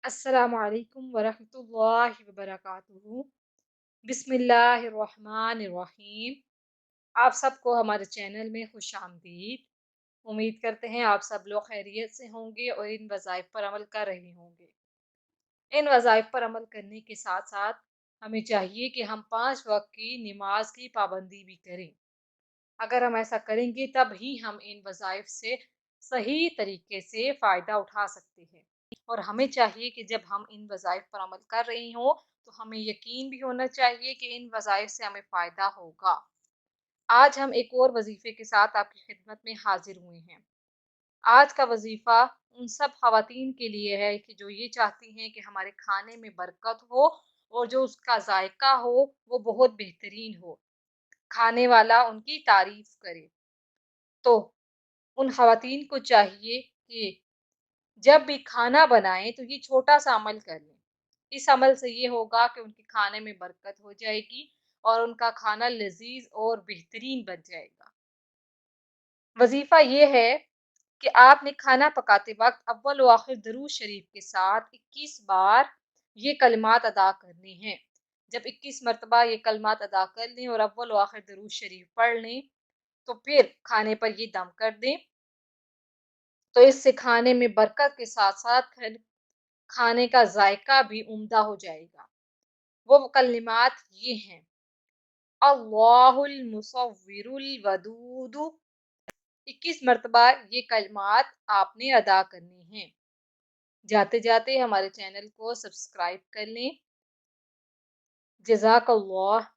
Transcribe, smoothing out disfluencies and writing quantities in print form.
अस्सलामु अलैकुम वरहमतुल्लाहि वबरकातुहू। बिस्मिल्लाहिर्रहमानिर्रहीम। आप सबको हमारे चैनल में खुश आमदीद। उम्मीद करते हैं आप सब लोग खैरियत से होंगे और इन वज़ाइफ पर अमल कर रहे होंगे। इन वज़ाइफ पर अमल करने के साथ साथ हमें चाहिए कि हम 5 वक्त की नमाज की पाबंदी भी करें। अगर हम ऐसा करेंगे तब ही हम इन वज़ाइफ से सही तरीके से फ़ायदा उठा सकते हैं। और हमें चाहिए कि जब हम इन वज़ाइफ पर अमल कर रही हों तो हमें यकीन भी होना चाहिए कि इन वज़ाइफ से हमें फ़ायदा होगा। आज हम एक और वजीफ़े के साथ आपकी खिदमत में हाजिर हुए हैं। आज का वजीफ़ा उन सब ख़वातीन के लिए है कि जो ये चाहती हैं कि हमारे खाने में बरकत हो और जो उसका जायका हो वो बहुत बेहतरीन हो, खाने वाला उनकी तारीफ करे। तो उन ख़वातीन को चाहिए कि जब भी खाना बनाएं तो ये छोटा सा अमल कर लें। इस अमल से ये होगा कि उनके खाने में बरकत हो जाएगी और उनका खाना लजीज और बेहतरीन बन जाएगा। वजीफा ये है कि आपने खाना पकाते वक्त अव्वल व आखिर दरूद शरीफ के साथ 21 बार ये कलिमात अदा करने हैं। जब 21 मरतबा ये कलिमात अदा कर लें और अव्वल व आखिर दरूद शरीफ पढ़ लें तो फिर खाने पर ये दम कर दें। तो इससे खाने में बरकत के साथ साथ खाने का जायका भी उम्दा हो जाएगा। वो कलिमात ये हैं: अल्लाहुल मुसव्विरुल वदूदु। 21 मरतबा ये कलिमात आपने अदा करने हैं। जाते जाते हमारे चैनल को सब्सक्राइब कर लें। जज़ाकल्लाह